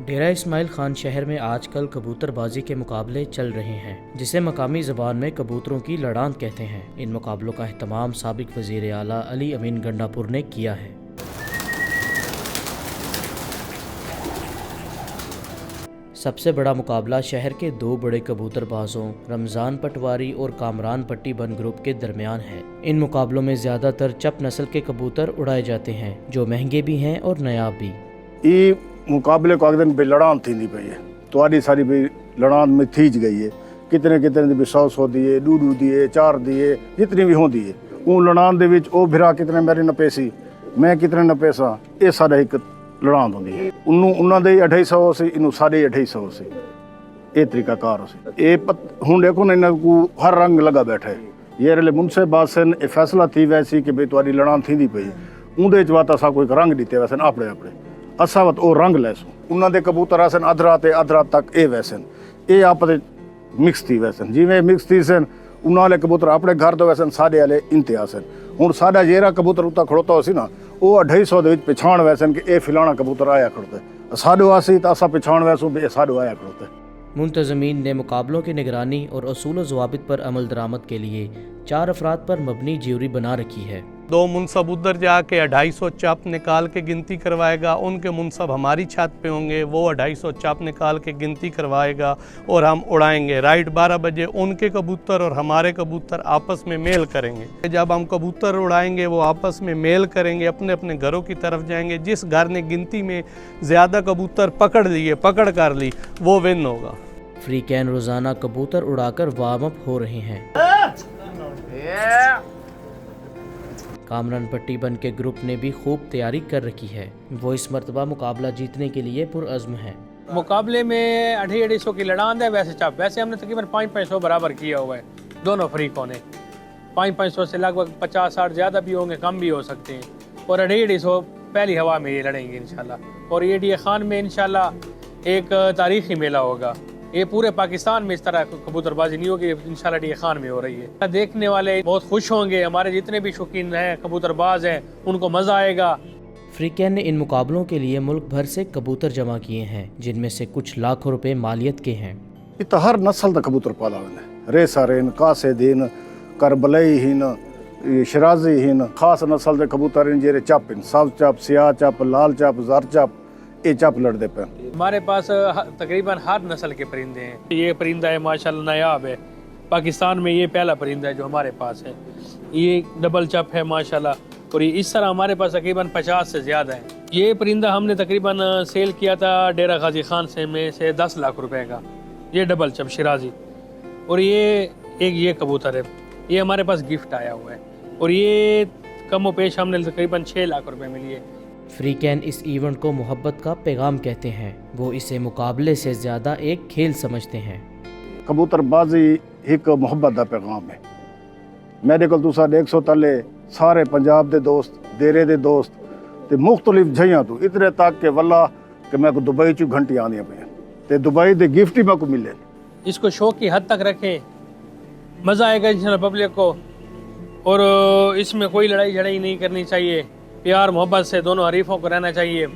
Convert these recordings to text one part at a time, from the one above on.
डेरा इस्माइल खान शहर में आजकल कबूतर बाजी के मुकाबले चल रहे हैं, जिसे मकामी ज़बान में कबूतरों की लड़ान कहते हैं। इन मुकाबलों का एहतमाम साबिक वज़ीर आला अली अमीन गंडापुर ने किया है। सबसे बड़ा मुकाबला शहर के दो बड़े कबूतरबाजों रमज़ान पटवारी और कामरान पट्टी बन ग्रुप के दरमियान है। इन मुकाबलों में ज़्यादातर चप नस्ल के कबूतर उड़ाए जाते हैं, जो महंगे भी हैं और नायाब भी। ये मुकाबले को अगदन पे लड़ान थी पई है, तो सारी भी लड़ान में थीज गई है। कितने कितने भी 100 दिए, 2 दिए, 4 दिए, जितनी भी होंदी है वो लड़ान दे विच ओ भिरा कितने मेरे न पैसी, मैं कितने न पैसा, ये सारा एक लड़ान होंदी है। उन्होंने दे 250 से इनू साढ़े 250 से ये तरीका कार से ये हूँ देखो ना इन्हें को हर रंग लगा बैठा है। ये रले मुनसे बासन ये फैसला थी वैसी कि भाई तुम्हारी लड़ान थी पई उन्दे च वात असा कोई रंग दिते वैसन अपने अपने असा वत ओ रंग लैसू उन्होंने कबूतर आसन अधरा ते अधरा तक ए वैसन ये आप मिक्स थी वैसन जिमें मिक्स थी सन उन्होंने कबूतर अपने घर तो वैसन साढ़े वाले इंते आसन हूँ साढ़ा जेरा कबूतर उतना खड़ोता हो सी ना वो 250 पिछाण वैसन कि ए फिलाना कबूतर आया खड़ोता साढ़ो आसी तो असा पिछाण वैसू भी साढ़ो आया खड़ोता। मुंतज़मीन ने मुकाबलों की निगरानी और असूल ज़वाबित पर अमल दरामद के लिए 4 अफराद पर मबनी ज्यूरी बना रखी है। 2 मुनसब उधर जाके 250 चप निकाल के गिनती करवाएगा, उनके मुनसब हमारी छत पे होंगे, वो 250 चप निकाल के गिनती करवाएगा और हम उड़ाएंगे। राइट 12 बजे उनके कबूतर और हमारे कबूतर आपस में मेल करेंगे। जब हम कबूतर उड़ाएंगे वो आपस में मेल करेंगे, अपने अपने घरों की तरफ जाएंगे। जिस घर ने गिनती में ज़्यादा कबूतर पकड़ कर ली वो विन होगा। फ्री कैन रोज़ाना कबूतर उड़ाकर वार्म अप हो रहे हैं। कामरान पट्टी बन के ग्रुप ने भी खूब तैयारी कर रखी है। वो इस मरतबा मुकाबला जीतने के लिए पुरअज़्म है। मुकाबले में 250 की लड़ान है। वैसे हमने तकरीबन 500 बराबर किया हुआ है दोनों फरीकों ने। 500 से लगभग 50-60 ज़्यादा भी होंगे, कम भी हो सकते हैं। और 250 पहली हवा में ये लड़ेंगे इंशाल्लाह। और ये डेरा खान में इंशाल्लाह एक तारीख़ी मेला होगा। ये पूरे पाकिस्तान में इस तरह कबूतरबाजी नहीं होगी, इंशाल्लाह डेरा खान में हो रही है। देखने वाले बहुत खुश होंगे, हमारे जितने भी शौकीन हैं कबूतरबाज हैं उनको मज़ा आएगा। फ्रीकैन ने इन मुकाबलों के लिए मुल्क भर से कबूतर जमा किए हैं, जिनमें से कुछ लाखों रुपए मालियत के हैं। इत हर नस्ल का कबूतर पाला मैंने रेसारेन कासेदीन करबलई हिन शराजी हिन खास नस्ल के कबूतर जेरे चप सब चप सियाह चप लाल चप ज़र चप ये चप लड़ते पे। हमारे पास तकरीबन हर नस्ल के परिंदे हैं। ये परिंदा है माशाल्लाह नायाब है, पाकिस्तान में ये पहला परिंदा है जो हमारे पास है। ये डबल चप है माशाल्लाह, और ये इस तरह हमारे पास तकरीबन 50 से ज़्यादा है। ये परिंदा हमने तकरीबन सेल किया था डेरा गाजी खान से 10 लाख रुपए का, ये डबल चप शिराजी। और ये कबूतर है, ये हमारे पास गिफ्ट आया हुआ है। और ये कम पेश हमने तकरीबन 6 लाख रुपए में लिए। फ्रीकैन इस इवेंट को मोहब्बत का पैगाम कहते हैं। वो इसे मुकाबले से ज़्यादा एक खेल समझते हैं। कबूतरबाजी एक मोहब्बत का पैगाम है। मेरे को तुसा 100 तले सारे पंजाब के दोस्त डेरे के दोस्त ते मुख्तलिफ जगह तो इतने तक के वल्ला कि मैं को दुबई चू घंटी आनी पे दुबई के गिफ्ट ही मैं को मिले। इसको शौक की हद तक रखें, मज़ा आएगा इंशाल्लाह पब्लिक को। और इसमें कोई लड़ाई झड़ाई नहीं करनी चाहिए, प्यार मोहब्बत से दोनों हरीफों को रहना चाहिए।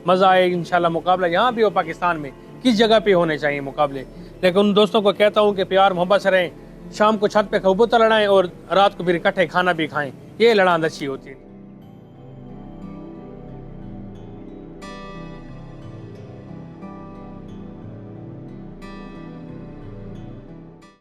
मज़ा आए इंशाल्लाह। मुकाबला यहाँ भी हो पाकिस्तान में किस जगह पे होने चाहिए मुकाबले, लेकिन उन दोस्तों को कहता हूँ कि प्यार मोहब्बत से रहें। शाम को छत पे कबूतर लड़ाएं और रात को फिर इकट्ठे खाना भी खाएं, ये लड़ान अच्छी होती है।